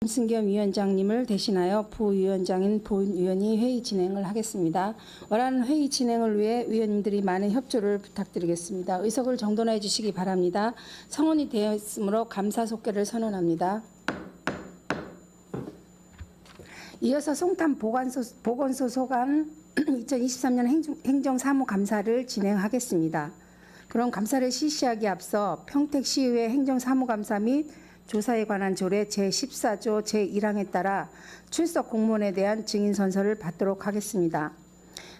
김승겸 위원장님을 대신하여 부위원장인 본위원이 회의 진행을 하겠습니다. 원하는 회의 진행을 위해 위원님들이 많은 협조를 부탁드리겠습니다. 의석을 정돈해 주시기 바랍니다. 성원이 되었으므로 감사 속결을 선언합니다. 이어서 송탄 보건소 소관 2023년 행정사무감사를 진행하겠습니다. 그럼 감사를 실시하기에 앞서 평택시의회 행정사무감사 및 조사에 관한 조례 제14조 제1항에 따라 출석 공무원에 대한 증인선서를 받도록 하겠습니다.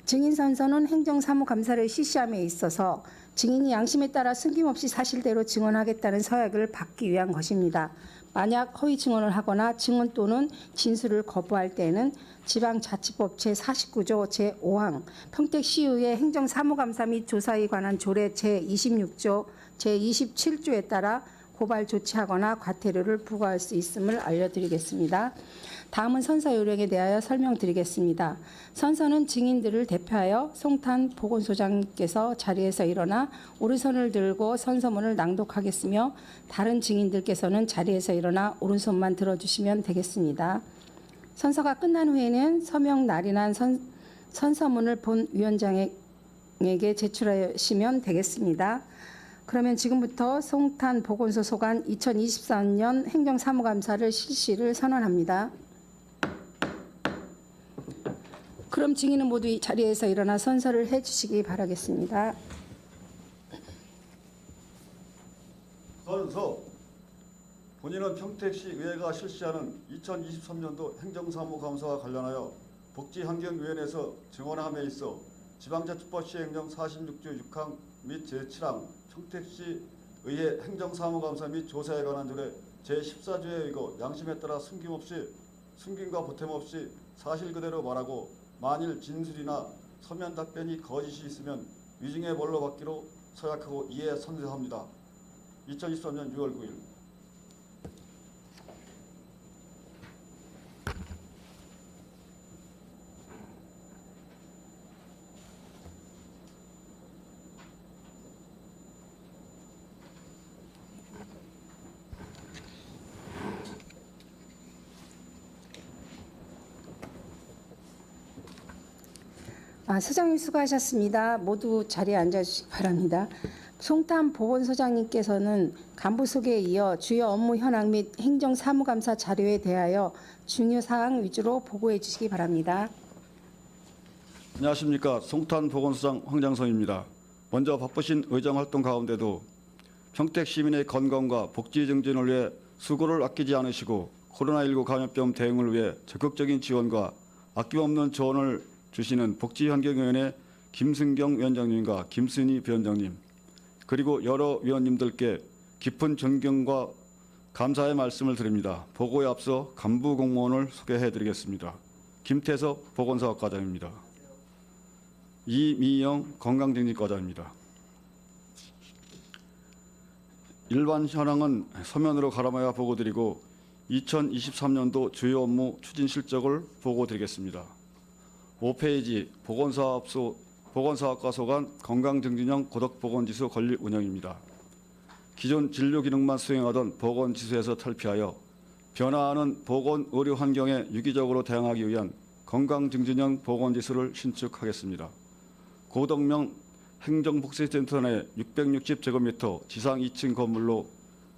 증인선서는 행정사무감사를 실시함에 있어서 증인이 양심에 따라 숨김없이 사실대로 증언하겠다는 서약을 받기 위한 것입니다. 만약 허위 증언을 하거나 증언 또는 진술을 거부할 때에는 지방자치법 제49조 제5항 평택시의회 행정사무감사 및 조사에 관한 조례 제26조 제27조에 따라 고발 조치하거나 과태료를 부과할 수 있음을 알려드리겠습니다. 다음은 선서 요령에 대하여 설명드리겠습니다. 선서는 증인들을 대표하여 송탄 보건소장께서 자리에서 일어나 오른손을 들고 선서문을 낭독하겠으며 다른 증인들께서는 자리에서 일어나 오른손만 들어주시면 되겠습니다. 선서가 끝난 후에는 서명 날인한 선서문을 본 위원장에게 제출하시면 되겠습니다. 그러면 지금부터 송탄 보건소 소관 2023년 행정사무감사를 실시를 선언합니다. 그럼 증인은 모두 이 자리에서 일어나 선서를 해주시기 바라겠습니다. 선서. 본인은 평택시 의회가 실시하는 2023년도 행정사무감사와 관련하여 복지환경위원회에서 증언함에 있어 지방자치법 시행령 46조 6항 및 제7항 평택시 의회 행정사무감사 및 조사에 관한 조례 제14조에 의거 양심에 따라 숨김과 보탬 없이 사실 그대로 말하고 만일 진술이나 서면 답변이 거짓이 있으면 위증의 벌로 받기로 서약하고 이에 선서합니다. 2023년 6월 9일. 소장님 수고하셨습니다. 모두 자리에 앉아주시기 바랍니다. 송탄 보건소장님께서는 간부 소개에 이어 주요 업무 현황 및 행정사무감사 자료에 대하여 중요 사항 위주로 보고해 주시기 바랍니다. 안녕하십니까. 송탄 보건소장 황장성입니다. 먼저 바쁘신 의정 활동 가운데도 평택 시민의 건강과 복지 증진을 위해 수고를 아끼지 않으시고 코로나19 감염병 대응을 위해 적극적인 지원과 아낌없는 조언을 주시는 복지환경위원회 김승경 위원장님과 김순희 위원장님 그리고 여러 위원님들께 깊은 존경과 감사의 말씀을 드립니다. 보고에 앞서 간부 공무원을 소개해드리겠습니다. 김태섭 보건사업과장입니다. 이미영 건강증진과장입니다. 일반 현황은 서면으로 가름하여 보고드리고 2023년도 주요 업무 추진 실적을 보고드리겠습니다. 5페이지 보건사업과 소관 건강증진형 고덕보건지수 건립 운영입니다. 기존 진료 기능만 수행하던 보건지수에서 탈피하여 변화하는 보건의료 환경에 유기적으로 대응하기 위한 건강증진형 보건지수를 신축하겠습니다. 고덕명 행정복지센터 내 660제곱미터 지상 2층 건물로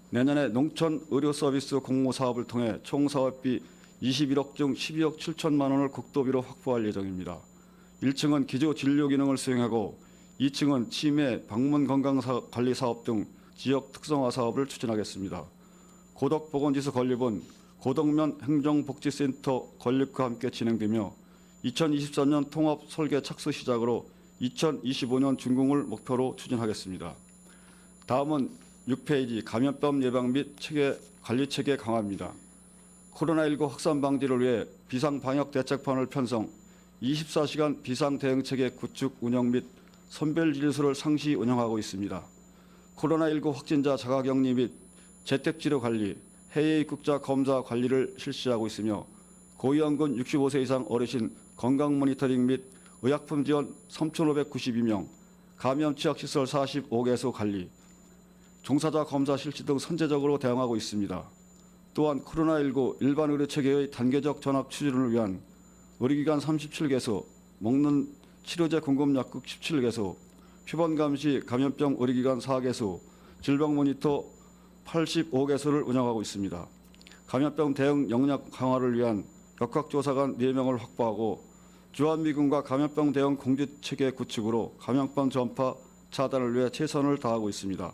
내년에 농촌의료서비스 공모사업을 통해 총 사업비 21억 중 12억 7천만 원을 국도비로 확보할 예정입니다. 1층은 기조 진료 기능을 수행하고 2층은 치매, 방문 건강관리 사업 등 지역 특성화 사업을 추진하겠습니다. 고덕보건지수 건립은 고덕면 행정복지센터 건립과 함께 진행되며 2023년 통합 설계 착수 시작으로 2025년 준공을 목표로 추진하겠습니다. 다음은 6페이지 감염병 예방 및 관리체계 강화입니다. 코로나19 확산 방지를 위해 비상방역대책판을 편성, 24시간 비상대응체계 구축 운영 및 선별진료소를 상시 운영하고 있습니다. 코로나19 확진자 자가격리 및 재택치료 관리, 해외 입국자 검사 관리를 실시하고 있으며 고위험군 65세 이상 어르신 건강 모니터링 및 의약품 지원 3,592명, 감염 취약시설 45개소 관리, 종사자 검사 실시 등 선제적으로 대응하고 있습니다. 또한 코로나19 일반 의료 체계의 단계적 전환 추진을 위한 의료기관 37개소, 먹는 치료제 공급 약국 17개소, 표본 감시 감염병 의료기관 4개소, 질병 모니터 85개소를 운영하고 있습니다. 감염병 대응 역량 강화를 위한 역학조사관 4명을 확보하고 주한미군과 감염병 대응 공조체계 구축으로 감염병 전파 차단을 위해 최선을 다하고 있습니다.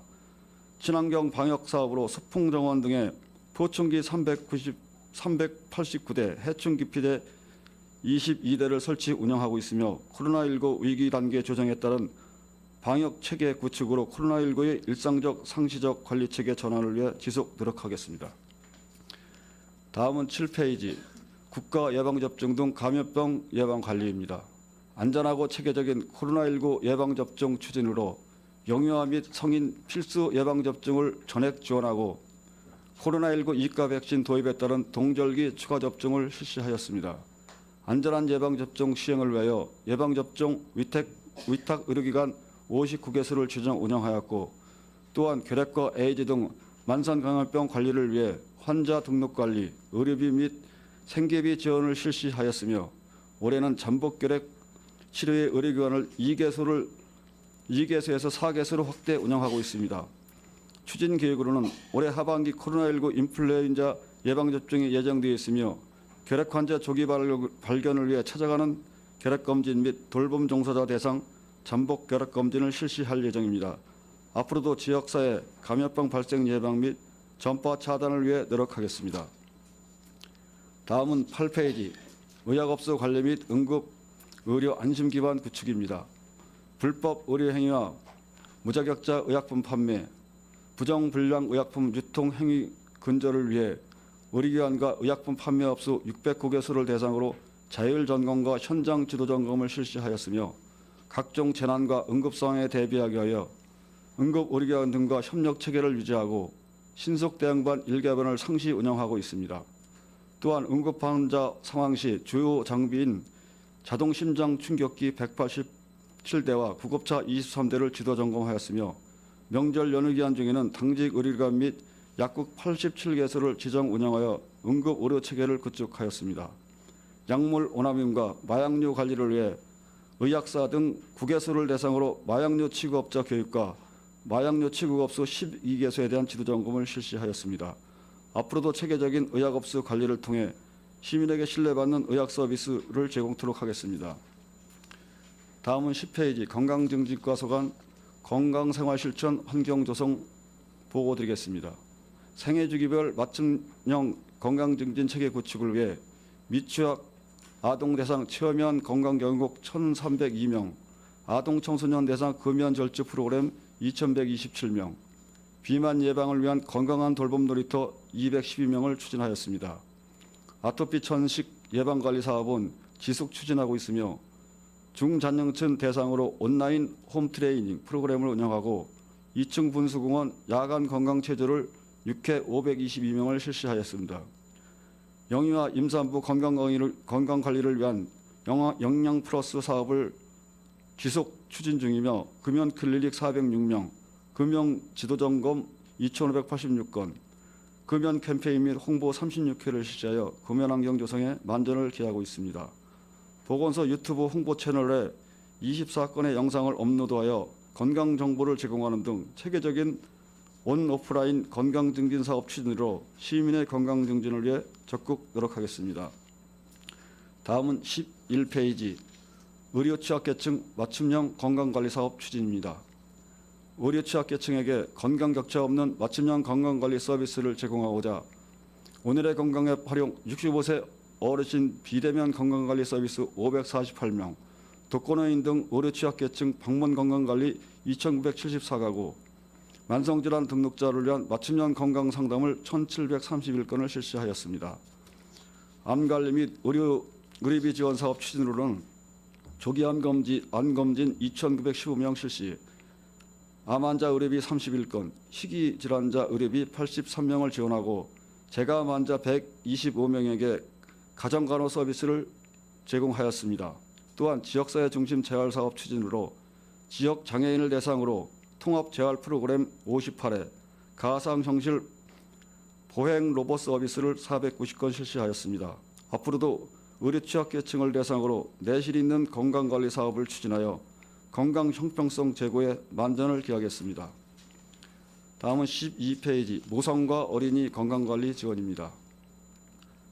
친환경 방역 사업으로 소풍 정원 등의 포충기 389대, 해충 기피대 22대를 설치 운영하고 있으며 코로나19 위기 단계 조정에 따른 방역 체계 구축으로 코로나19의 일상적 상시적 관리 체계 전환을 위해 지속 노력하겠습니다. 다음은 7페이지 국가 예방접종 등 감염병 예방 관리입니다. 안전하고 체계적인 코로나19 예방접종 추진으로 영유아 및 성인 필수 예방접종을 전액 지원하고 코로나19 이가 백신 도입에 따른 동절기 추가 접종을 실시하였습니다. 안전한 예방접종 시행을 위하여 예방접종 위탁 의료기관 59개소를 지정 운영하였고 또한 결핵과 에이즈 등 만성감염병 관리를 위해 환자 등록 관리, 의료비 및 생계비 지원을 실시하였으며 올해는 잠복결핵 치료의 의료기관을 2개소에서 4개소로 확대 운영하고 있습니다. 추진 계획으로는 올해 하반기 코로나19 인플루엔자 예방접종이 예정되어 있으며 결핵 환자 조기 발견을 위해 찾아가는 결핵검진 및 돌봄 종사자 대상 잠복 결핵검진을 실시할 예정입니다. 앞으로도 지역사회 감염병 발생 예방 및 전파 차단을 위해 노력하겠습니다. 다음은 8페이지 의약업소 관리 및 응급 의료 안심 기반 구축입니다. 불법 의료 행위와 무자격자 의약품 판매, 부정불량 의약품 유통 행위 근절을 위해 의료기관과 의약품 판매업소 609개소를 대상으로 자율 점검과 현장 지도 점검을 실시하였으며 각종 재난과 응급 상황에 대비하기 위하여 응급 의료기관 등과 협력 체계를 유지하고 신속 대응반 1개반을 상시 운영하고 있습니다. 또한 응급 환자 상황 시 주요 장비인 자동 심장 충격기 187대와 구급차 23대를 지도 점검하였으며 명절 연휴 기간 중에는 당직 의료기관 및 약국 87개소를 지정 운영하여 응급 의료 체계를 구축하였습니다. 약물 오남용과 마약류 관리를 위해 의약사 등 9개소를 대상으로 마약류 취급업자 교육과 마약류 취급업소 12개소에 대한 지도 점검을 실시하였습니다. 앞으로도 체계적인 의약업소 관리를 통해 시민에게 신뢰받는 의학 서비스를 제공토록 하겠습니다. 다음은 10페이지 건강증진과 간 건강생활실천 환경조성 보고 드리겠습니다. 생애주기별 맞춤형 건강증진 체계 구축을 위해 미취학 아동 대상 체험형 건강경국 1,302명, 아동 청소년 대상 금연 절주 프로그램 2,127명, 비만 예방을 위한 건강한 돌봄 놀이터 212명을 추진하였습니다. 아토피 천식 예방관리 사업은 지속 추진하고 있으며 중장년층 대상으로 온라인 홈트레이닝 프로그램을 운영하고 2층 분수공원 야간 건강체조를 6회 522명을 실시하였습니다. 영유아 임산부 건강관리를 위한 영양 플러스 사업을 지속 추진 중이며 금연 클리닉 406명, 금연 지도점검 2,586건, 금연 캠페인 및 홍보 36회를 실시하여 금연 환경 조성에 만전을 기하고 있습니다. 보건소 유튜브 홍보 채널에 24건의 영상을 업로드하여 건강 정보를 제공하는 등 체계적인 온 오프라인 건강 증진 사업 추진으로 시민의 건강 증진을 위해 적극 노력하겠습니다. 다음은 11페이지 의료 취약계층 맞춤형 건강관리 사업 추진입니다. 의료 취약계층에게 건강 격차 없는 맞춤형 건강관리 서비스를 제공하고자 오늘의 건강앱 활용 65세 어르신 비대면 건강관리 서비스 548명, 독거노인 등 의료 취약계층 방문 건강관리 2,974가구, 만성질환 등록자를 위한 맞춤형 건강 상담을 1,731건을 실시하였습니다. 암관리 및 의료비 지원 사업 추진으로는 조기 암검진 2,915명 실시, 암환자 의료비 31건, 희귀질환자 의료비 83명을 지원하고 재감 환자 125명에게 가정간호 서비스를 제공하였습니다. 또한 지역사회 중심 재활사업 추진으로 지역 장애인을 대상으로 통합 재활 프로그램 58회, 가상현실 보행 로봇 서비스를 490건 실시하였습니다. 앞으로도 의료 취약계층을 대상으로 내실 있는 건강관리 사업을 추진하여 건강 형평성 제고에 만전을 기하겠습니다. 다음은 12페이지 모성과 어린이 건강관리 지원입니다.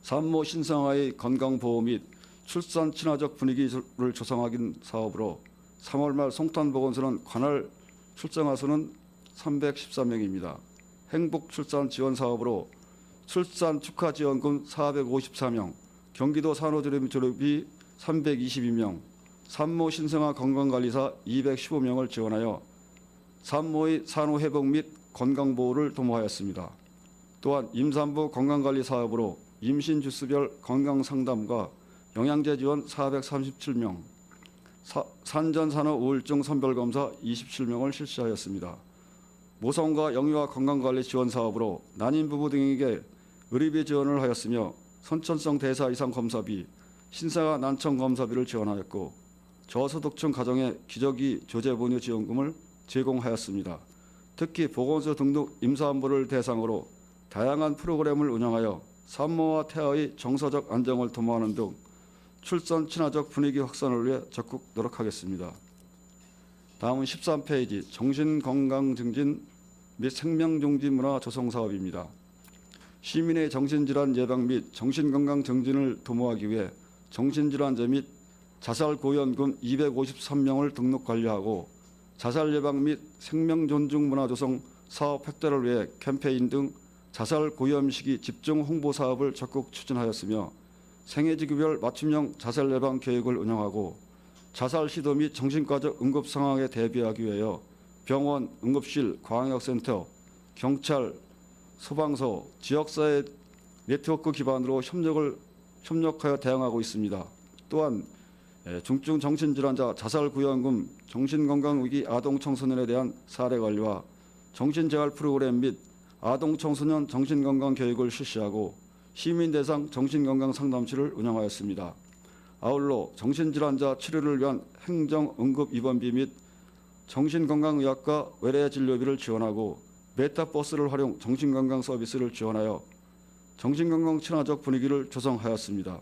산모 신생아의 건강보호 및 출산 친화적 분위기를 조성하기 사업으로 3월 말 송탄보건소는 관할 출생아 수는 313명입니다. 행복 출산 지원 사업으로 출산 축하 지원금 454명, 경기도 산후조리 조립이 322명, 산모 신생아 건강관리사 215명을 지원하여 산모의 산후 회복 및 건강보호를 도모하였습니다. 또한 임산부 건강관리 사업으로 임신 주수별 건강상담과 영양제 지원 437명, 산전산후 우울증 선별검사 27명을 실시하였습니다. 모성과 영유아 건강관리 지원 사업으로 난임 부부 등에게 의료비 지원을 하였으며 선천성 대사 이상 검사비, 신생아 난청 검사비를 지원하였고 저소득층 가정에 기저귀 조제본유 지원금을 제공하였습니다. 특히 보건소 등록 임산부를 대상으로 다양한 프로그램을 운영하여 산모와 태아의 정서적 안정을 도모하는 등 출산 친화적 분위기 확산을 위해 적극 노력하겠습니다. 다음은 13페이지 정신건강 증진 및 생명중지 문화 조성 사업입니다. 시민의 정신질환 예방 및 정신건강 증진을 도모하기 위해 정신질환자 및 자살 고위험군 253명을 등록 관리하고 자살 예방 및 생명 존중 문화 조성 사업 확대를 위해 캠페인 등 자살 고위험 시기 집중 홍보 사업을 적극 추진하였으며 생애지구별 맞춤형 자살 예방 계획을 운영하고 자살 시도 및 정신과적 응급 상황에 대비하기 위하여 병원, 응급실, 광역센터, 경찰, 소방서, 지역사회 네트워크 기반으로 협력하여 대응하고 있습니다. 또한 중증 정신질환자 자살 구현금, 정신건강위기 아동 청소년에 대한 사례 관리와 정신재활 프로그램 및 아동 청소년 정신건강 교육을 실시하고 시민 대상 정신건강 상담실을 운영하였습니다. 아울러 정신질환자 치료를 위한 행정 응급 입원비 및 정신건강의학과 외래 진료비를 지원하고 메타버스를 활용 정신건강 서비스를 지원하여 정신건강 친화적 분위기를 조성하였습니다.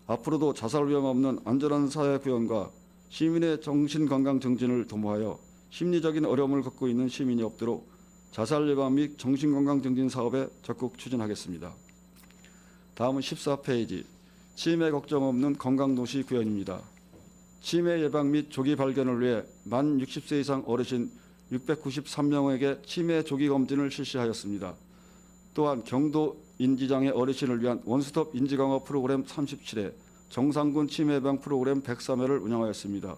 앞으로도 자살 위험 없는 안전한 사회 구현과 시민의 정신건강 증진을 도모하여 심리적인 어려움을 겪고 있는 시민이 없도록 자살 예방 및 정신건강 증진 사업에 적극 추진하겠습니다. 다음은 14페이지 치매 걱정 없는 건강도시 구현입니다. 치매 예방 및 조기 발견을 위해 만 60세 이상 어르신 693명에게 치매 조기 검진을 실시하였습니다. 또한 경도 인지장애 어르신을 위한 원스톱 인지강화 프로그램 37회, 정상군 치매 예방 프로그램 103회를 운영하였습니다.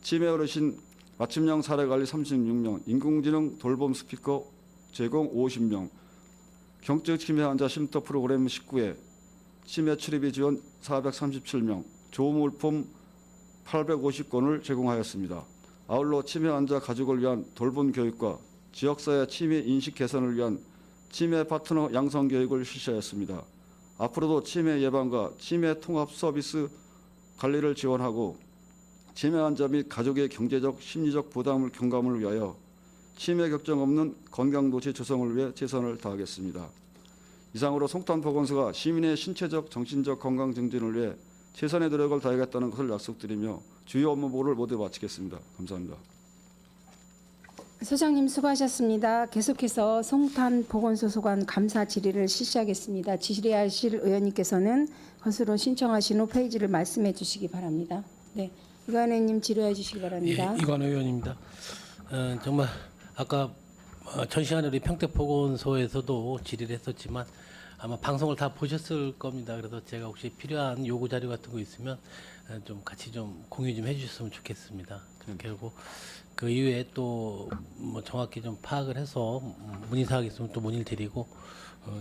치매 어르신 맞춤형 사례관리 36명, 인공지능 돌봄 스피커 제공 50명, 경증 치매 환자 쉼터 프로그램 19회, 치매 치료비 지원 437명, 조물품 850건을 제공하였습니다. 아울러 치매 환자 가족을 위한 돌봄 교육과 지역사회 치매 인식 개선을 위한 치매 파트너 양성 교육을 실시하였습니다. 앞으로도 치매 예방과 치매 통합 서비스 관리를 지원하고 치매 환자 및 가족의 경제적, 심리적 부담을 경감을 위하여 치매 걱정 없는 건강도시 조성을 위해 최선을 다하겠습니다. 이상으로 송탄보건소가 시민의 신체적, 정신적 건강 증진을 위해 최선의 노력을 다하겠다는 것을 약속드리며 주요 업무 보고를 모두 마치겠습니다. 감사합니다. 소장님 수고하셨습니다. 계속해서 송탄보건소 소관 감사 질의를 실시하겠습니다. 질의하실 의원님께서는 것으로 신청하신 후 페이지를 말씀해 주시기 바랍니다. 네, 이관 의원님 질의해 주시기 바랍니다. 예, 이관 의원입니다. 정말 아까 전 시간에 우리 평택보건소에서도 질의를 했었지만 아마 방송을 다 보셨을 겁니다. 그래서 제가 혹시 필요한 요구 자료 같은 거 있으면 좀 같이 좀 공유 좀 해주셨으면 좋겠습니다. 그렇게 하고 그 이후에 또 뭐 정확히 좀 파악을 해서 문의 사항 있으면 또 문의를 드리고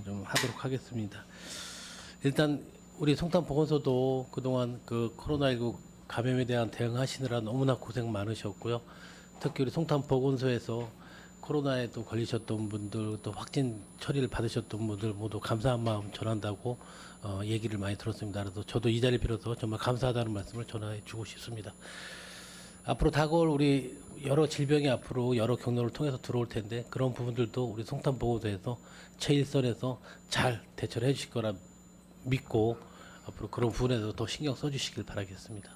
좀 하도록 하겠습니다. 일단 우리 송탄보건소도 그동안 그 코로나19 감염에 대한 대응하시느라 너무나 고생 많으셨고요. 특히 우리 송탄보건소에서 코로나에 또 걸리셨던 분들, 또 확진 처리를 받으셨던 분들 모두 감사한 마음 전한다고 얘기를 많이 들었습니다. 그래서 저도 이 자리를 빌어서 정말 감사하다는 말씀을 전해 주고 싶습니다. 앞으로 다가올 우리 여러 질병이 앞으로 여러 경로를 통해서 들어올 텐데 그런 부분들도 우리 송탄보건소에서 최일선에서 잘 대처를 해주실 거라 믿고 앞으로 그런 부분에서 더 신경 써주시길 바라겠습니다.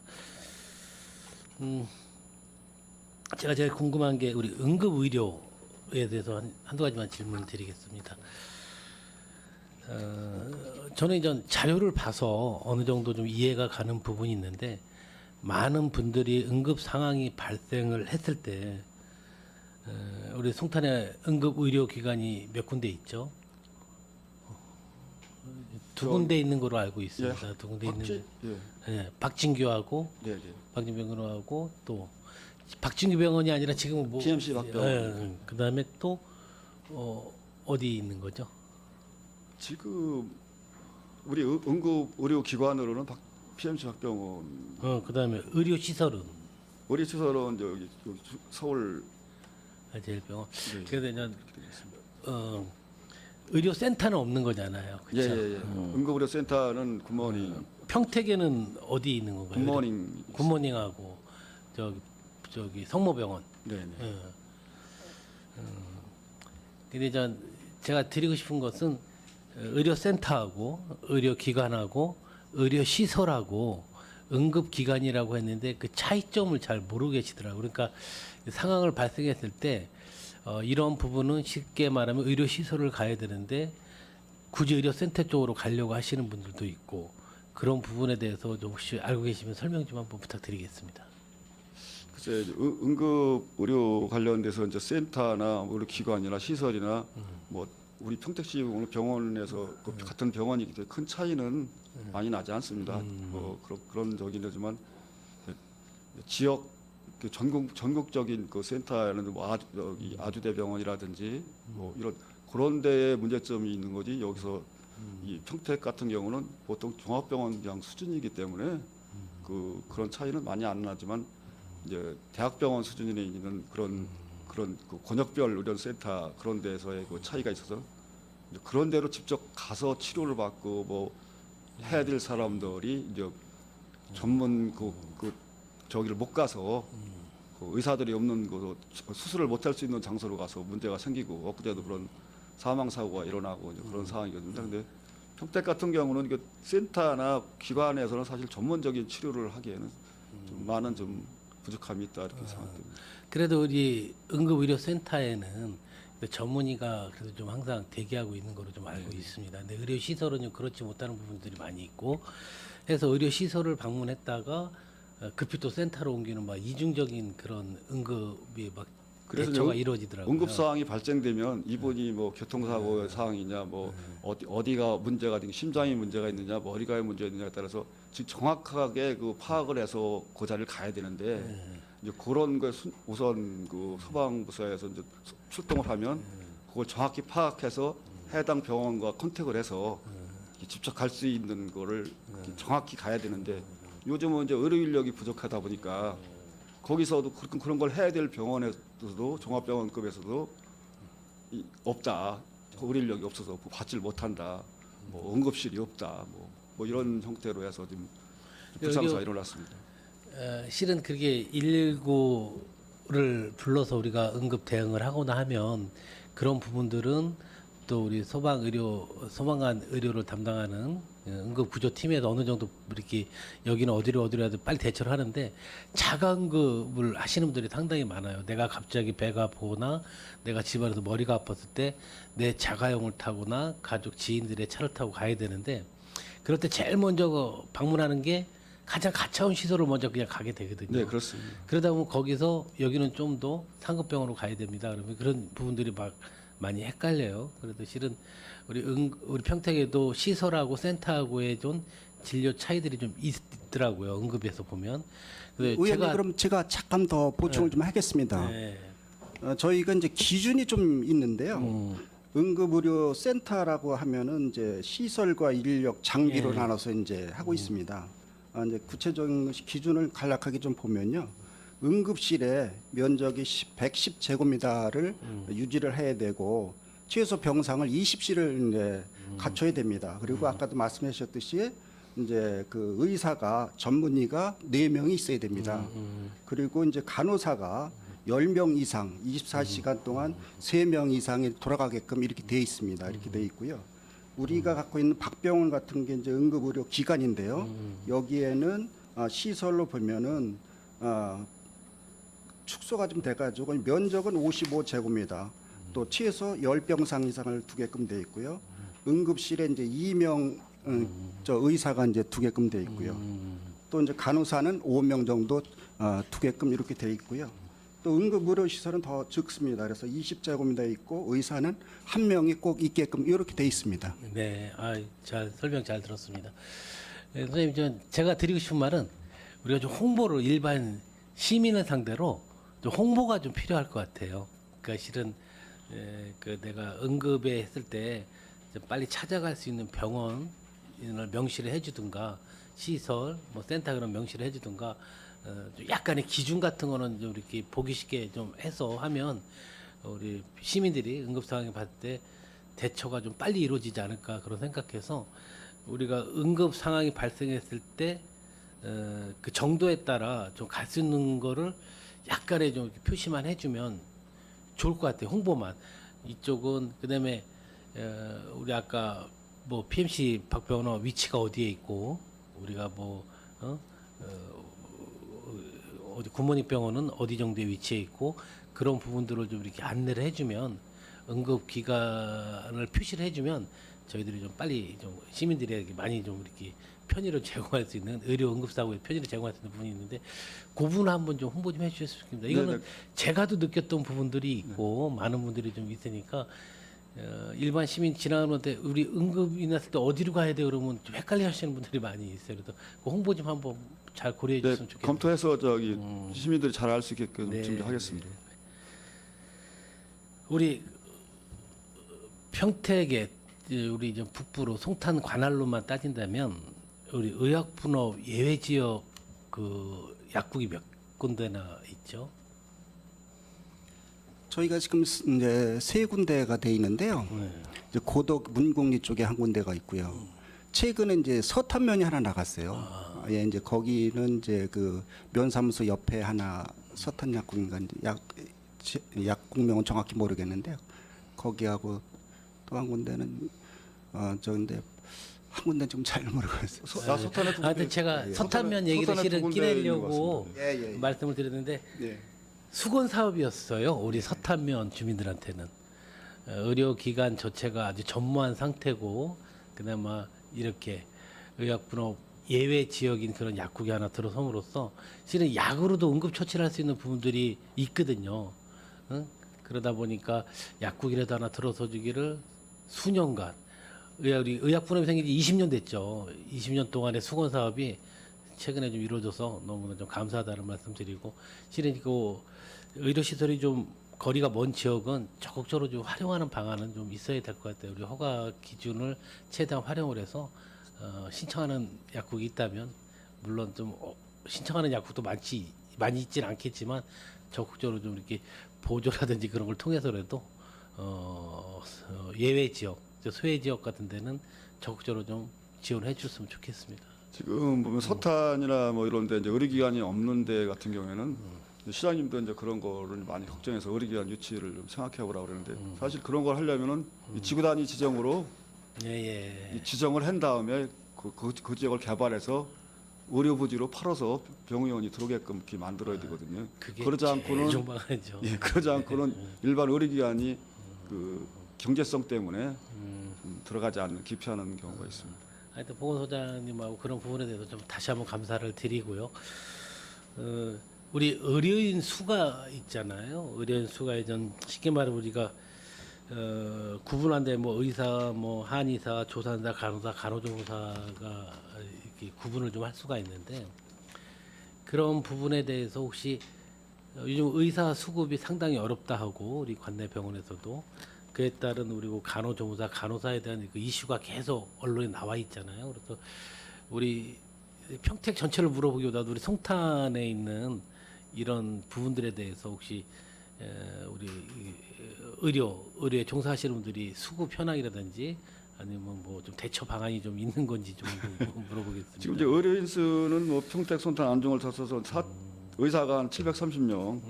제가 제일 궁금한 게 우리 응급의료에 대해서 한두 가지만 질문을 드리겠습니다. 저는 이제 자료를 봐서 어느 정도 좀 이해가 가는 부분이 있는데 많은 분들이 응급 상황이 발생을 했을 때 우리 송탄에 응급의료기관이 몇 군데 있죠? 두 군데 있는 걸로 알고 있습니다. 두 군데 있는 박진규하고 네, 네. 박진병원하고 또 박진규 병원이 아니라 지금은 뭐 PMC 박병원. 그다음에 또 어디 있는 거죠? 지금 우리 응급 의료 기관으로는 PMC 박병원, 그다음에 의료 시설은 의료 시설은 여기 서울 제일병원. 네. 그래서 이제 의료 센터는 없는 거잖아요. 예, 그렇죠? 예, 예. 응급 의료 센터는 굿모닝, 평택에는 어디 있는 건가요? 굿모닝. 굿모닝하고 저기 성모병원. 네, 네. 예. 근데 제가 드리고 싶은 것은 의료센터하고 의료기관하고 의료시설하고 응급기관이라고 했는데 그 차이점을 잘 모르고 계시더라고요. 그러니까 상황을 발생했을 때 이런 부분은 쉽게 말하면 의료시설을 가야 되는데 굳이 의료센터 쪽으로 가려고 하시는 분들도 있고 그런 부분에 대해서 좀 혹시 알고 계시면 설명 좀 한번 부탁드리겠습니다. 글쎄 응급 의료 관련돼서 이제 센터나 의료 기관이나 시설이나 뭐 우리 평택시 오늘 병원에서 그 같은 병원이기 때문에 큰 차이는 많이 나지 않습니다. 뭐 그런 적이지만 지역 그 전국적인 그 센터에는 뭐 여기 아주대 병원이라든지 뭐 이런 그런 데에 문제점이 있는 거지 여기서 이 평택 같은 경우는 보통 종합병원장 수준이기 때문에 그런 차이는 많이 안 나지만 이제 대학병원 수준에 있는 그런 그 권역별 의료센터 그런 데서의 그 차이가 있어서 이제 그런 데로 직접 가서 치료를 받고 뭐 해야 될 사람들이 이제 전문 저기를 못 가서 그 의사들이 없는 곳 수술을 못 할 수 있는 장소로 가서 문제가 생기고 엊그제도 그런 사망 사고가 일어나고 이제 그런 상황이거든요. 근데 평택 같은 경우는 그 센터나 기관에서는 사실 전문적인 치료를 하기에는 좀 많은 좀 부족함이 있다 이렇게 생각됩니다. 그래도 우리 응급의료센터에는 그 전문의가 그래도 좀 항상 대기하고 있는 거로 좀 알고 있습니다. 근데 의료시설은 그렇지 못하는 부분들이 많이 있고 해서 의료시설을 방문했다가 급히 또 센터로 옮기는 막 이중적인 그런 응급이 막 그래서 대처가 이루어지더라고요. 응급 사항이 발생되면 이분이 뭐 교통사고 상황이냐 뭐 어디가 문제가 된 심장이 문제가 있느냐 머리가 문제가 있느냐에 따라서 지금 정확하게 그 파악을 해서 그 자리를 가야 되는데 이제 그런 거 우선 그 소방부서에서 이제 출동을 하면 그걸 정확히 파악해서 해당 병원과 컨택을 해서 직접 갈 수 있는 거를 정확히 가야 되는데 요즘은 이제 의료 인력이 부족하다 보니까 거기서도 그런 걸 해야 될 병원에서도 종합병원급에서도 없다. 의료 인력이 없어서 받질 못한다. 뭐 응급실이 없다. 뭐 이런 형태로 해서 지금 불상사가 일어났습니다. 실은 그게 119를 불러서 우리가 응급 대응을 하거나 하면 그런 부분들은 또 우리 소방관 의료를 담당하는 응급 구조팀에서 어느 정도 이렇게 여기는 어디로 해도 빨리 대처를 하는데 자가응급을 하시는 분들이 상당히 많아요. 내가 갑자기 배가 아프거나 내가 집안에서 머리가 아팠을 때 내 자가용을 타거나 가족 지인들의 차를 타고 가야 되는데 그럴 때 제일 먼저 방문하는 게 가장 가까운 시설을 먼저 그냥 가게 되거든요. 네, 그렇습니다. 그러다 보면 거기서 여기는 좀 더 상급병원으로 가야 됩니다. 그러면 그런 부분들이 막 많이 헷갈려요. 그래도 실은 우리 평택에도 시설하고 센터하고의 좀 진료 차이들이 좀 있더라고요. 응급에서 보면. 의원님 그럼 제가 잠깐 더 보충을 좀 하겠습니다. 네. 저희가 이제 기준이 좀 있는데요. 응급의료센터라고 하면은 이제 시설과 인력, 장비로 예. 나눠서 이제 하고 있습니다. 이제 구체적인 기준을 간략하게 좀 보면요. 응급실에 면적이 110제곱미터를 유지를 해야 되고 최소 병상을 20실을 이제 갖춰야 됩니다. 그리고 아까도 말씀하셨듯이 이제 그 의사가 전문의가 4명이 있어야 됩니다. 그리고 이제 간호사가 10명 이상 24시간 동안 3명 이상이 돌아가게끔 이렇게 돼 있습니다. 이렇게 돼 있고요. 우리가 갖고 있는 박병원 같은 게 이제 응급의료 기관인데요. 여기에는 시설로 보면은 축소가 좀 돼가지고 면적은 55제곱미터, 또 최소 10병상 이상을 두게끔 돼 있고요. 응급실에 이제 2명 저 의사가 이제 두게끔 돼 있고요. 또 이제 간호사는 5명 정도 두게끔 이렇게 돼 있고요. 또 응급의료 시설은 더 적습니다. 그래서 20제곱미터 있고 의사는 1명이 꼭 있게끔 이렇게 돼 있습니다. 네, 잘 설명 잘 들었습니다. 선생님, 제가 드리고 싶은 말은 우리가 좀 홍보를 일반 시민을 상대로 좀 홍보가 좀 필요할 것 같아요. 그러니까 실은 그 내가 응급에 했을 때 좀 빨리 찾아갈 수 있는 병원을 명시를 해주든가 시설, 뭐 센터 그런 명시를 해주든가 좀 약간의 기준 같은 거는 좀 이렇게 보기 쉽게 좀 해서 하면 우리 시민들이 응급 상황에 봤을 때 대처가 좀 빨리 이루어지지 않을까 그런 생각해서 우리가 응급 상황이 발생했을 때 그 정도에 따라 좀 갈 수 있는 거를 약간의 좀 표시만 해주면 좋을 것 같아요. 홍보만. 이쪽은 그다음에 우리 아까 뭐 PMC 박병원 위치가 어디에 있고 우리가 뭐 어디 굿모닝 병원은 어디 정도에 위치해 있고 그런 부분들을 좀 이렇게 안내를 해주면 응급 기간을 표시를 해주면 저희들이 좀 빨리 좀 시민들에게 많이 좀 이렇게 편의를 제공할 수 있는 의료 응급사고에 편의를 제공할 수 있는 부분이 있는데 그 부분 한번 좀 홍보 좀 해주셨으면 좋겠습니다. 이거는 네네. 제가도 느꼈던 부분들이 있고 많은 분들이 좀 있으니까 일반 시민 지나가는데 우리 응급이 났을 때 어디로 가야 돼 그러면 좀 헷갈려 하시는 분들이 많이 있어요. 그래서 그 홍보 좀 한번 잘 고려해 네, 주셨으면 좋겠습니다. 검토해서 시민들이 잘 알 수 있게끔 네. 준비하겠습니다. 우리 평택에 우리 이제 북부로 송탄 관할로만 따진다면 우리 의약분업 예외 지역 그 약국이 몇 군데나 있죠? 저희가 지금 이제 3군데가 돼 있는데요. 네. 이제 고덕 문곡리 쪽에 한 군데가 있고요. 최근에 이제 서탄면이 하나 나갔어요. 예, 이제 거기는 이제 그 면사무소 옆에 하나 서탄 약국인가 이제 약국명은 정확히 모르겠는데요. 거기하고 또 한 군데는 저 근데 한 군데 좀 잘 모르겠어요. 서탄에 두 하여튼 군데, 제가 예. 서탄면 얘기를 서탄에 두 실은 군데 있는 것 끼내려고 같습니다. 예, 예. 말씀을 드렸는데 예. 수건 사업이었어요. 우리 서탄면 주민들한테는 의료기관 자체가 아주 전무한 상태고 그나마 이렇게 의약분업 예외 지역인 그런 약국이 하나 들어섬으로써 실은 약으로도 응급처치를 할 수 있는 부분들이 있거든요. 응? 그러다 보니까 약국이라도 하나 들어서 주기를 수년간 우리 의약분업이 생긴 지 20년 됐죠. 20년 동안의 수건 사업이 최근에 좀 이루어져서 너무나 좀 감사하다는 말씀드리고 실은 그 의료시설이 좀 거리가 먼 지역은 적극적으로 좀 활용하는 방안은 좀 있어야 될 것 같아요. 우리 허가 기준을 최대한 활용을 해서 신청하는 약국이 있다면 물론 좀 신청하는 약국도 많이 있지는 않겠지만 적극적으로 좀 이렇게 보조라든지 그런 걸 통해서라도 예외 지역, 소외 지역 같은 데는 적극적으로 좀 지원을 해줬으면 좋겠습니다. 지금 보면 서탄이나 뭐 이런데 이제 의료기관이 없는 데 같은 경우에는 시장님도 이제 그런 거를 많이 걱정해서 의료기관 유치를 좀 생각해 보라고 그러는데 사실 그런 걸 하려면은 이 지구 단위 지정으로 예. 이 지정을 한 다음에 그 지역을 개발해서 의료부지로 팔아서 병의원이 들어오게끔 이렇게 만들어야 되거든요. 그게 그러지 않고는 제일 방안이죠. 예, 그러지 않고는 일반 의료기관이 그 경제성 때문에 좀 들어가지 않는 기피하는 경우가 있습니다. 하여튼 보건소장님하고 그런 부분에 대해서 좀 다시 한번 감사를 드리고요. 우리 의료인 수가 있잖아요. 의료인 수가 이전 쉽게 말해 우리가 구분한데 뭐 의사, 뭐 한의사, 조산사, 간호사, 간호조무사가 이렇게 구분을 좀 할 수가 있는데 그런 부분에 대해서 혹시 요즘 의사 수급이 상당히 어렵다 하고 우리 관내 병원에서도 그에 따른 우리 간호조무사, 간호사에 대한 그 이슈가 계속 언론에 나와 있잖아요. 그래서 우리 평택 전체를 물어보기보다도 우리 송탄에 있는 이런 부분들에 대해서 혹시 우리 의료에 종사하시는 분들이 수급 현황이라든지 아니면 뭐 좀 대처 방안이 좀 있는 건지 좀 물어보겠습니다. 지금 이제 의료인 수는 뭐 평택, 손탄, 안중을 다 써서 의사가 한 730명,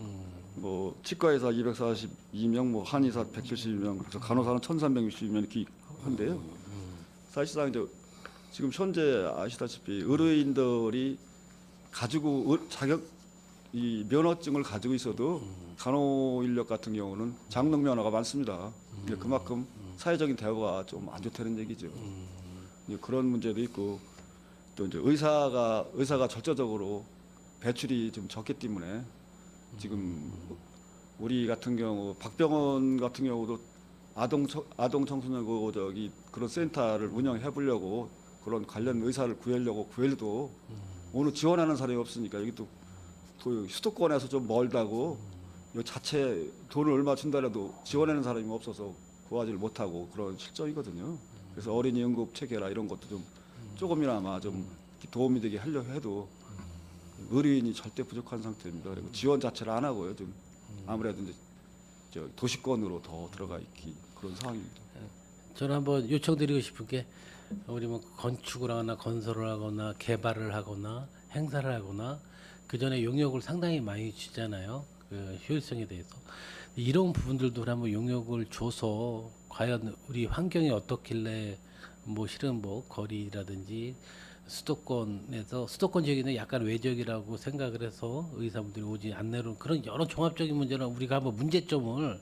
뭐 치과의사 242명, 뭐 한의사 172명, 그래서 간호사는 1,362명 이렇게 한데요. 사실상 이제 지금 현재 아시다시피 의료인들이 가지고 자격 이 면허증을 가지고 있어도 간호 인력 같은 경우는 장롱 면허가 많습니다. 이제 그만큼 사회적인 대우가 좀 안 좋다는 얘기죠. 이제 그런 문제도 있고 또 이제 의사가 절대적으로 배출이 좀 적기 때문에 지금 우리 같은 경우 박병원 같은 경우도 아동 청소년 저기 그런 센터를 운영해 보려고 그런 관련 의사를 구하려고 구해도 어느 지원하는 사람이 없으니까 여기 또 수도권에서 좀 멀다고 이 자체 돈을 얼마 준다라도 지원하는 사람이 없어서 구하지를 못하고 그런 실정이거든요. 그래서 어린이 응급 체계라 이런 것도 좀 조금이나마 좀 도움이 되게 하려고 해도 의료인이 절대 부족한 상태입니다. 그리고 지원 자체를 안 하고요. 좀 아무래도 이제 저 도시권으로 더 들어가 있기 그런 상황입니다. 저는 한번 요청드리고 싶은 게 우리 뭐 건축을 하거나 건설을 하거나 개발을 하거나 행사를 하거나 그 전에 용역을 상당히 많이 주잖아요. 그 효율성에 대해서 이런 부분들도 한번 용역을 줘서 과연 우리 환경이 어떻길래 뭐 실은 뭐 거리라든지 수도권에서 수도권 지역에는 약간 외적이라고 생각을 해서 의사분들이 오지 않는 그런 여러 종합적인 문제는 우리가 한번 문제점을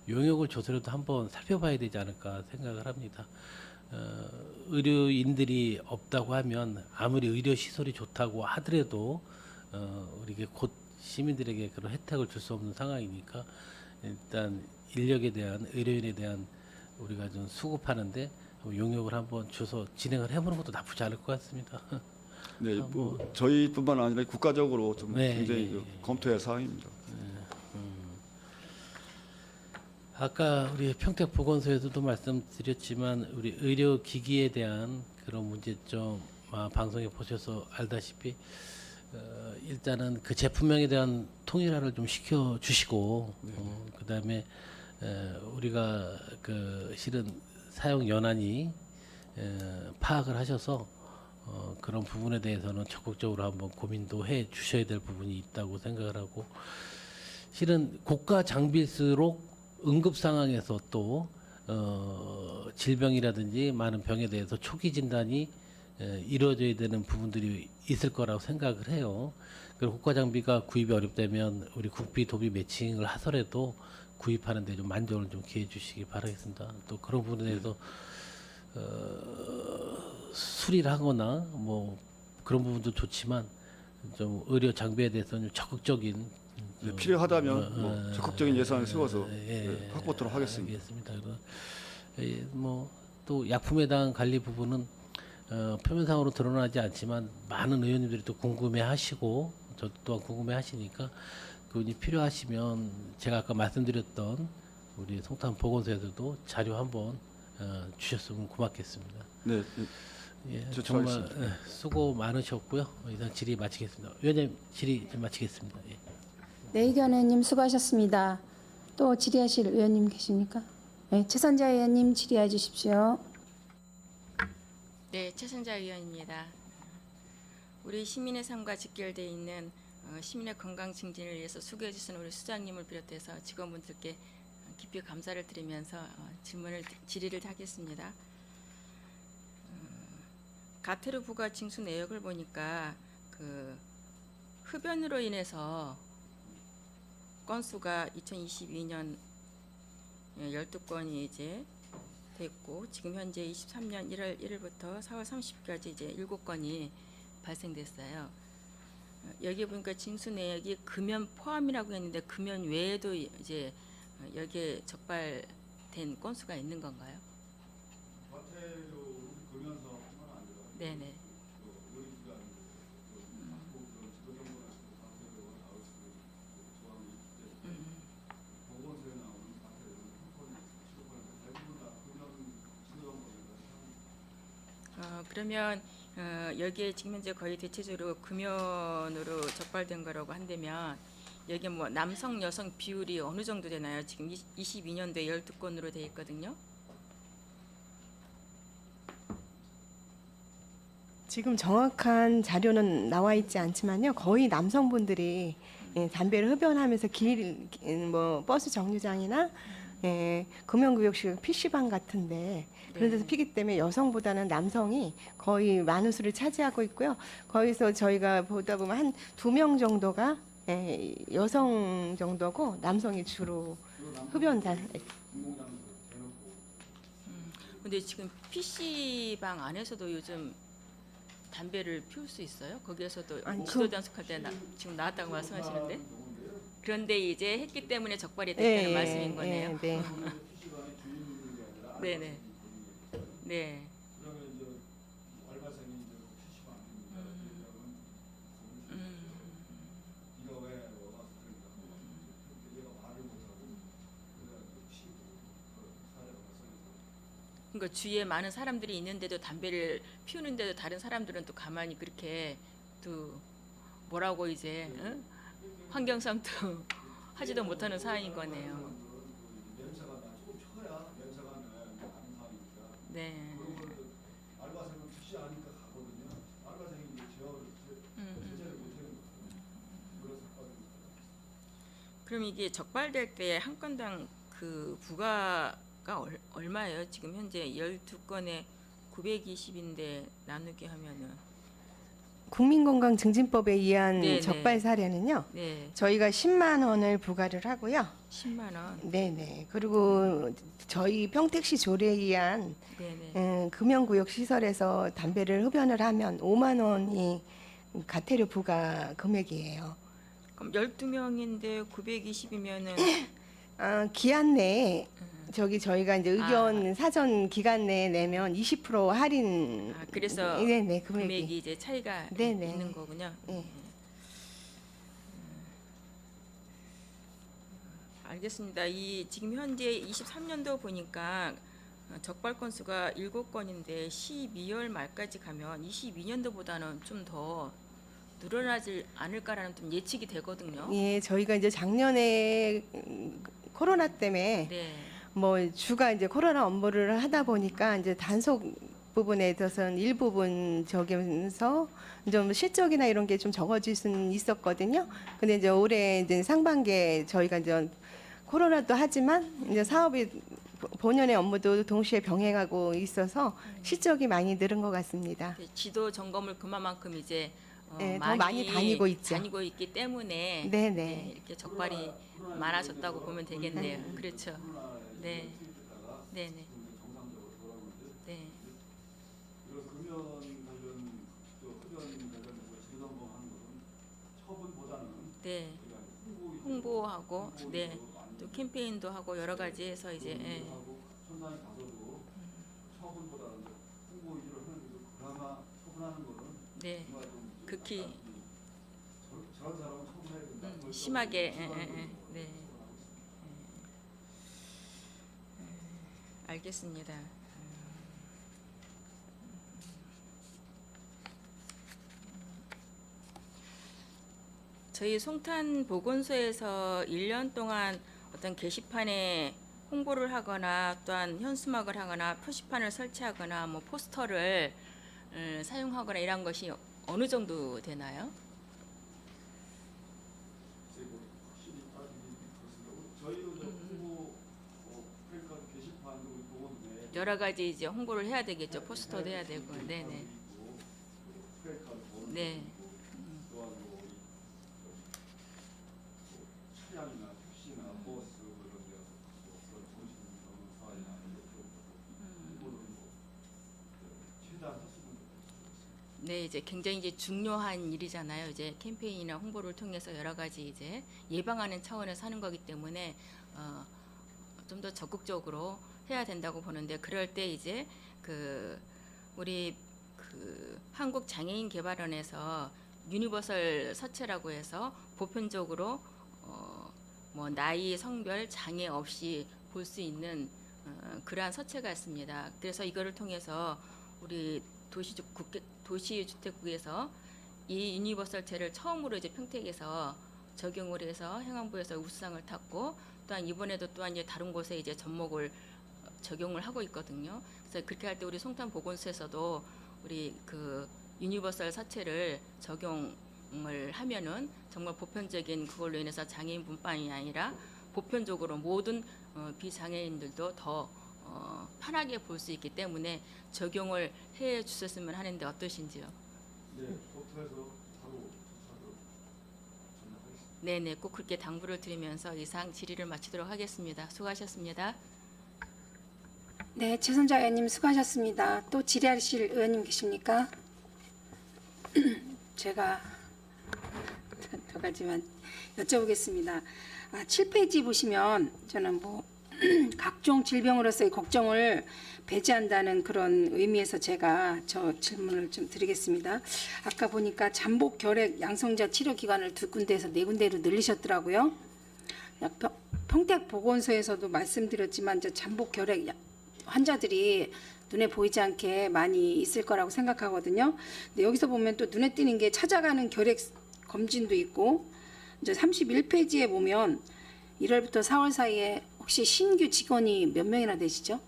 용역을 줘서라도 한번 살펴봐야 되지 않을까 생각을 합니다. 의료인들이 없다고 하면 아무리 의료 시설이 좋다고 하더라도 우리게 곧 시민들에게 그런 혜택을 줄 수 없는 상황이니까 일단 인력에 대한 의료인에 대한 우리가 좀 수급하는데 용역을 한번 줘서 진행을 해보는 것도 나쁘지 않을 것 같습니다. 네, 뭐 저희뿐만 아니라 국가적으로 좀 네, 굉장히 예, 예. 검토할 사항입니다. 아까 우리 평택보건소에서도 말씀드렸지만 우리 의료기기에 대한 그런 문제점 방송에 보셔서 알다시피 일단은 그 제품명에 대한 통일화를 좀 시켜 주시고 그다음에 우리가 그 실은 사용 연한이 파악을 하셔서 그런 부분에 대해서는 적극적으로 한번 고민도 해 주셔야 될 부분이 있다고 생각을 하고 실은 고가 장비일수록 응급 상황에서 또 질병이라든지 많은 병에 대해서 초기 진단이 이루어져야 되는 부분들이 있을 거라고 생각을 해요. 그리고 고가 장비가 구입이 어렵다면 우리 국비 도비 매칭을 하더라도 구입하는 데 좀 만족을 좀 기해 주시기 바라겠습니다. 또 그런 부분에 대해서 수리를 하거나 뭐 그런 부분도 좋지만 좀 의료 장비에 대해서는 좀 적극적인 네, 필요하다면 뭐 적극적인 예산을 세워서 확보토록 하겠습니다. 알겠습니다. 뭐또 약품에 대한 관리 부분은 표면상으로 드러나지 않지만 많은 의원님들이 또 궁금해하시고 저 또한 궁금해하시니까 그분이 필요하시면 제가 아까 말씀드렸던 우리 송탄 보건소에서도 자료 한번 주셨으면 고맙겠습니다. 네, 예, 저 정말 수고하셨습니다. 수고 많으셨고요. 이상 질의 마치겠습니다. 위원님 질의 좀 마치겠습니다. 예. 네, 이견 의원님 수고하셨습니다. 또 질의하실 의원님 계십니까? 네, 최선자 의원님 질의해 주십시오. 네, 최선자 의원입니다. 우리 시민의 삶과 직결되어 있는 시민의 건강 증진을 위해서 수고해 주신 우리 수장님을 비롯해서 직원분들께 깊이 감사를 드리면서 질의를 하겠습니다. 가태료 부과 징수 내역을 보니까 그 흡연으로 인해서 건수가 2022년 12건이 이제 됐고 지금 현재 23년 1월 1일부터 4월 30일까지 이제 7건이 발생됐어요. 여기 보니까 징수 내역이 금연 포함이라고 했는데 금연 외에도 이제 여기에 적발된 건수가 있는 건가요? 네네. 그러면 여기에 지금 현재 거의 대체적으로 금연으로 적발된 거라고 한다면 여기 뭐 남성 여성 비율이 어느 정도 되나요? 지금 22년도에 12건으로 돼 있거든요. 지금 정확한 자료는 나와 있지 않지만요. 거의 남성분들이 담배를 흡연하면서 뭐 버스 정류장이나 금연구역식 PC방 같은데 그런 데서 네. 피기 때문에 여성보다는 남성이 거의 많은 수를 차지하고 있고요. 거기서 저희가 보다 보면 한 2명 정도가 여성 정도고 남성이 주로 흡연자. 근데 지금 PC방 안에서도 요즘 담배를 피울 수 있어요? 거기에서도 아니, 지도 단속할 때 지금 나왔다고 말씀하시는데 그런데 이제 했기 때문에 적발이 됐다는 말씀인 거네요. 네. 네네. 네. 그러니까 주위에 많은 사람들이 있는데도 담배를 피우는데도 다른 사람들은 또 가만히 그렇게 또 뭐라고 이제 응? 환경상도 하지도 못하는 상황인 거네요. 네. 그럼 이게 적발될 때 한 건당 그 부가가 얼마예요? 지금 현재 12건에 920인데 나누기 하면은 국민건강증진법에 의한 네네. 적발 사례는요. 네, 저희가 10만 원을 부과를 하고요. 10만 원. 네네. 그리고 저희 평택시 조례에 의한 네네. 금연구역 시설에서 담배를 흡연을 하면 5만 원이 과태료 부과 금액이에요. 그럼 12명인데 920이면은 기한 내에 저희가 이제 의견 사전 기간 내에 내면 20% 할인. 그래서 네네 금액이 이제 차이가 네네. 있는 거군요. 네. 알겠습니다. 이 지금 현재 23년도 보니까 적발 건수가 7건인데 12월 말까지 가면 22년도보다는 좀 더 늘어나지 않을까라는 좀 예측이 되거든요. 예, 저희가 이제 작년에 코로나 때문에 네. 뭐 주가 이제 코로나 업무를 하다 보니까 이제 단속 부분에 대해서는 일부분 적용해서 좀 실적이나 이런 게 좀 적어질 수는 있었거든요. 근데 이제 올해 이제 상반기에 저희가 이제 코로나도 하지만 이제 사업이 본연의 업무도 동시에 병행하고 있어서 실적이 많이 늘은 것 같습니다. 지도 점검을 그만큼 이제 네, 더 많이 다니고 있죠. 다니고 있기 때문에 네네. 네, 이렇게 적발이 많아졌다고 보면 되겠네요. 그렇죠. 네, 네, 네, 네. 이런 금연 관련 흡연 관련해서 지도점검하는 것은 처분보다는 네. 홍보하고 네. 또 캠페인도 하고 여러 가지 해서 이제 천당에 가서도 처분보다는 홍보 위주로 하는 게 그나마 처분하는 거는 네. 정말 좀 극히 저런 사람은 처분해야 된다. 심하게 네. 알겠습니다. 저희 송탄 보건소에서 1년 동안 어떤 게시판에 홍보를 하거나 또한 현수막을 하거나 표시판을 설치하거나 뭐 포스터를 사용하거나 이런 것이 어느 정도 되나요? 저희도 홍보 플래카드 게시판도 보건데 여러 가지 이제 홍보를 해야 되겠죠. 포스터도 해야 되고, 네네. 네, 또한 뭐 차량이나 택시나 버스 이런 데 그런 정신 병원사이나 이런 쪽으로 홍보를 최대한 했으면 좋겠습니다. 네, 이제 굉장히 이제 중요한 일이잖아요. 이제 캠페인이나 홍보를 통해서 여러 가지 이제 예방하는 차원에서 하는 거기 때문에 좀 더 적극적으로 해야 된다고 보는데 그럴 때 이제 우리 한국 장애인 개발원에서 유니버설 서체라고 해서 보편적으로 뭐 나이, 성별, 장애 없이 볼 수 있는 그러한 서체가 있습니다. 그래서 이거를 통해서 우리 도시주택국에서 이 유니버설체를 처음으로 이제 평택에서 적용을 해서 행안부에서 우수상을 탔고 또한 이번에도 또한 이제 다른 곳에 이제 접목을 적용을 하고 있거든요. 그래서 그렇게 할 때 우리 송탄 보건소에서도 우리 유니버설 사채를 적용을 하면은 정말 보편적인 그걸로 인해서 장애인뿐만이 아니라 보편적으로 모든 비장애인들도 더 편하게 볼 수 있기 때문에 적용을 해 주셨으면 하는데 어떠신지요? 네, 포털에서 바로 전화하겠습니다. 네네, 꼭 그렇게 당부를 드리면서 이상 질의를 마치도록 하겠습니다. 수고하셨습니다. 네, 최선자 의원님 수고하셨습니다. 또 질의하실 의원님 계십니까? 제가 더 가지만 여쭤보겠습니다. 7페이지 보시면 저는 뭐 각종 질병으로서의 걱정을 배제한다는 그런 의미에서 제가 저 질문을 좀 드리겠습니다. 아까 보니까 잠복 결핵 양성자 치료 기관을 2군데에서 4군데로 늘리셨더라고요. 평택 보건소에서도 말씀드렸지만 이제 잠복 결핵 환자들이 눈에 보이지 않게 많이 있을 거라고 생각하거든요. 근데 여기서 보면 또 눈에 띄는 게 찾아가는 결핵 검진도 있고 이제 31페이지에 보면 1월부터 4월 사이에 혹시 신규 직원이 몇 명이나 되시죠?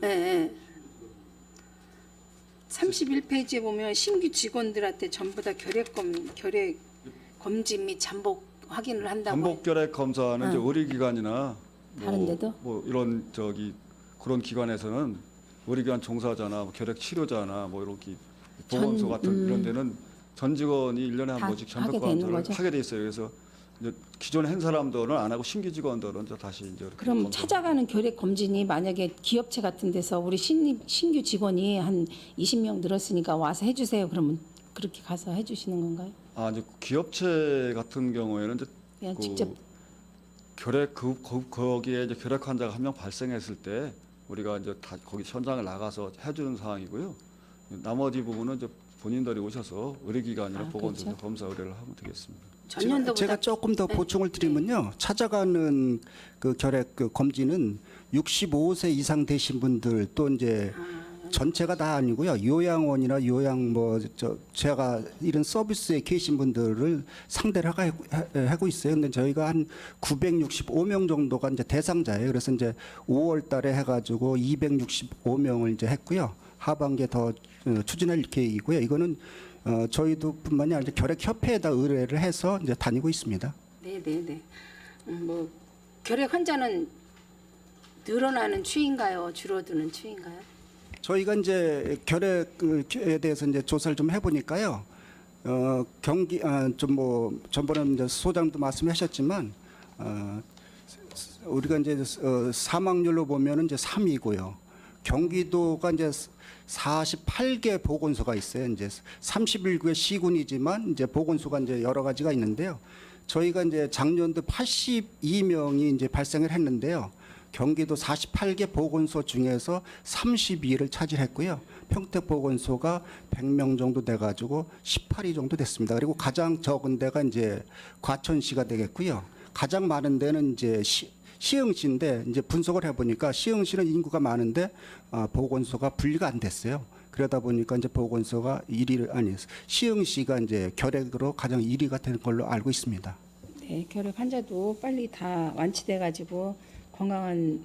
네, 네. 31페이지에 보면 신규 직원들한테 전부 다 결핵 검진 및 잠복 확인을 한다고. 잠복 결핵 검사는 이제 의료기관이나 다른 데도? 뭐 이런 그런 기관에서는 의료기관 종사자나 뭐 결핵 치료자나 뭐 이렇게 보건소 같은 이런 데는 전 직원이 1년에 한 다 번씩 하게 잠복 되는 검사를 거죠? 하게 돼 있어요. 그래서 이제 기존에 한 사람들은 안 하고 신규 직원들은 이제 다시 이제 이렇게 그럼 검사- 찾아가는 결핵 검진이 만약에 기업체 같은 데서 우리 신규 직원이 한 20명 늘었으니까 와서 해주세요. 그러면 그렇게 가서 해주시는 건가요? 이제 기업체 같은 경우에는 이제 그냥 그 직접 결핵 거기에 이제 결핵 환자가 한 명 발생했을 때 우리가 이제 다 거기 현장을 나가서 해주는 상황이고요. 나머지 부분은 이제 본인들이 오셔서 의료기관이나 보건소에서 그렇죠. 검사 의뢰를 하면 되겠습니다. 전년도보다 제가 조금 더 보충을 드리면요. 찾아가는 그 결핵 그 검진은 65세 이상 되신 분들 또 이제 전체가 다 아니고요. 요양원이나 요양 제가 이런 서비스에 계신 분들을 상대를 하고 있어요. 근데 저희가 한 965명 정도가 이제 대상자예요. 그래서 이제 5월 달에 해가지고 265명을 이제 했고요. 하반기에 더 추진할 계획이고요. 이거는 저희도 뿐만이 아니라 결핵협회에다 의뢰를 해서 이제 다니고 있습니다. 네네네. 뭐 결핵 환자는 늘어나는 추인가요? 줄어드는 추인가요? 저희가 이제 결핵에 대해서 이제 조사를 좀 해보니까요. 경기 좀 뭐 전번에 이제 소장도 말씀하셨지만 우리가 이제 사망률로 보면은 이제 3위고요. 경기도가 이제 48개 보건소가 있어요. 이제 31구의 시군이지만 이제 보건소가 이제 여러 가지가 있는데요. 저희가 이제 작년도 82명이 이제 발생을 했는데요. 경기도 48개 보건소 중에서 32위를 차지했고요. 평택 보건소가 100명 정도 돼가지고 18위 정도 됐습니다. 그리고 가장 적은 데가 이제 과천시가 되겠고요. 가장 많은 데는 이제 시흥시인데 이제 분석을 해보니까 시흥시는 인구가 많은데 보건소가 분리가 안 됐어요. 그러다 보니까 이제 보건소가 1위를 시흥시가 이제 결핵으로 가장 1위가 되는 걸로 알고 있습니다. 네, 결핵 환자도 빨리 다 완치돼가지고 건강한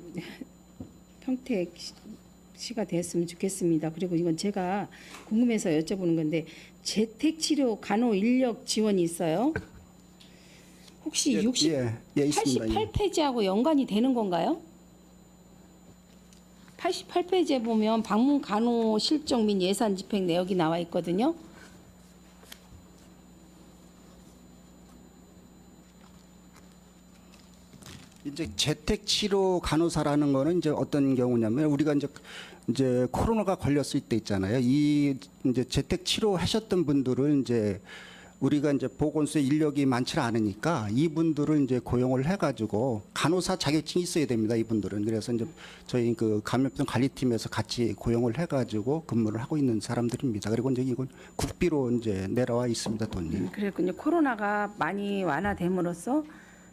평택시가 됐으면 좋겠습니다. 그리고 이건 제가 궁금해서 여쭤보는 건데 재택치료 간호 인력 지원이 있어요? 혹시 있습니다. 예. 88페이지하고 연관이 되는 건가요? 88페이지에 보면 방문 간호 실적 및 예산 집행 내역이 나와 있거든요. 이제 재택 치료 간호사라는 거는 이제 어떤 경우냐면 우리가 이제 코로나가 걸렸을 때 있잖아요. 이 이제 재택 치료 하셨던 분들을 이제 우리가 이제 보건소에 인력이 많지 않으니까 이분들을 이제 고용을 해가지고 간호사 자격증이 있어야 됩니다. 이분들은 그래서 이제 저희 그 감염병 관리팀에서 같이 고용을 해가지고 근무를 하고 있는 사람들입니다. 그리고 이제 이건 국비로 이제 내려와 있습니다. 돈이. 그랬군요. 코로나가 많이 완화됨으로써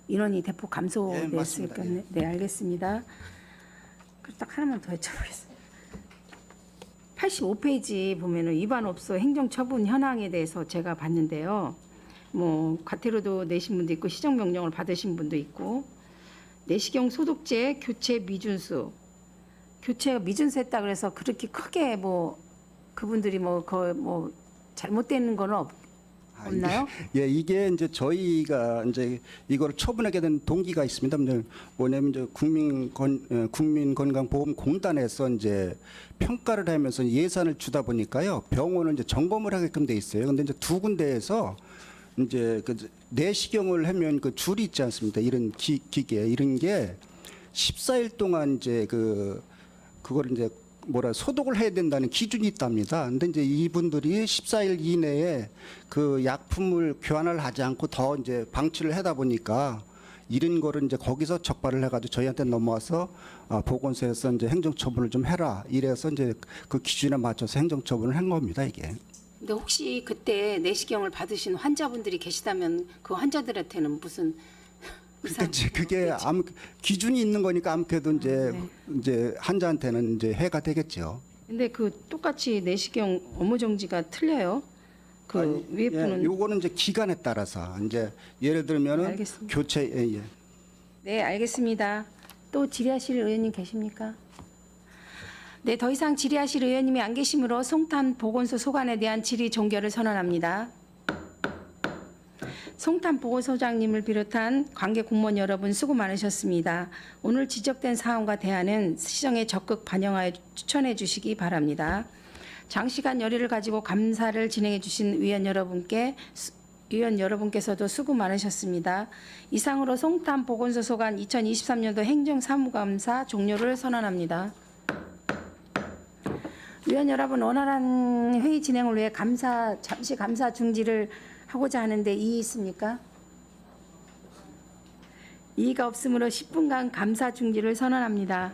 인원이 대폭 감소됐으니까. 맞습니다. 네, 알겠습니다. 그리고 딱 하나만 더 여쭤보겠습니다. 85페이지 보면은 위반업소 행정처분 현황에 대해서 제가 봤는데요. 뭐 과태료도 내신 분도 있고 시정명령을 받으신 분도 있고 내시경 소독제 교체 미준수 교체가 미준수했다 그래서 그렇게 크게 뭐 그분들이 뭐 잘못되는 거는 없나요? 이게 이제 저희가 이제 이걸 처분하게 된 동기가 있습니다. 뭐냐면 이제 국민건강보험공단에서 이제 평가를 하면서 예산을 주다 보니까요, 병원을 이제 점검을 하게끔 돼 있어요. 근데 이제 두 군데에서 이제 그 내시경을 하면 그 줄이 있지 않습니까? 이런 기계 이런 게 14일 동안 이제 그걸 이제 소독을 해야 된다는 기준이 있답니다. 근데 이제 이분들이 14일 이내에 그 약품을 교환을 하지 않고 더 이제 방치를 하다 보니까 이런 거를 이제 거기서 적발을 해가지고 저희한테 넘어와서 보건소에서 이제 행정처분을 좀 해라. 이래서 이제 그 기준에 맞춰서 행정처분을 한 겁니다, 이게. 근데 혹시 그때 내시경을 받으신 환자분들이 계시다면 그 환자들한테는 무슨 그러니까 이제 그게 아무 기준이 있는 거니까 아무래도 이제 환자한테는 이제 해가 되겠죠. 근데 그 똑같이 내시경 업무 정지가 틀려요. 그 위에 분은 요거는 이제 기간에 따라서 이제 예를 들면은 알겠습니다. 교체 네, 알겠습니다. 또 질의하실 의원님 계십니까? 네, 더 이상 질의하실 의원님이 안 계시므로 송탄 보건소 소관에 대한 질의 종결을 선언합니다. 송탄 보건소장님을 비롯한 관계 공무원 여러분 수고 많으셨습니다. 오늘 지적된 사안과 대안은 시정에 적극 반영하여 추천해 주시기 바랍니다. 장시간 열의를 가지고 감사를 진행해 주신 의원 여러분께서도 수고 많으셨습니다. 이상으로 송탄 보건소 소관 2023년도 행정사무감사 종료를 선언합니다. 의원 여러분, 원활한 회의 진행을 위해 잠시 감사 중지를 하고자 하는데 이의 있습니까? 이의가 없으므로 10분간 감사 중지를 선언합니다.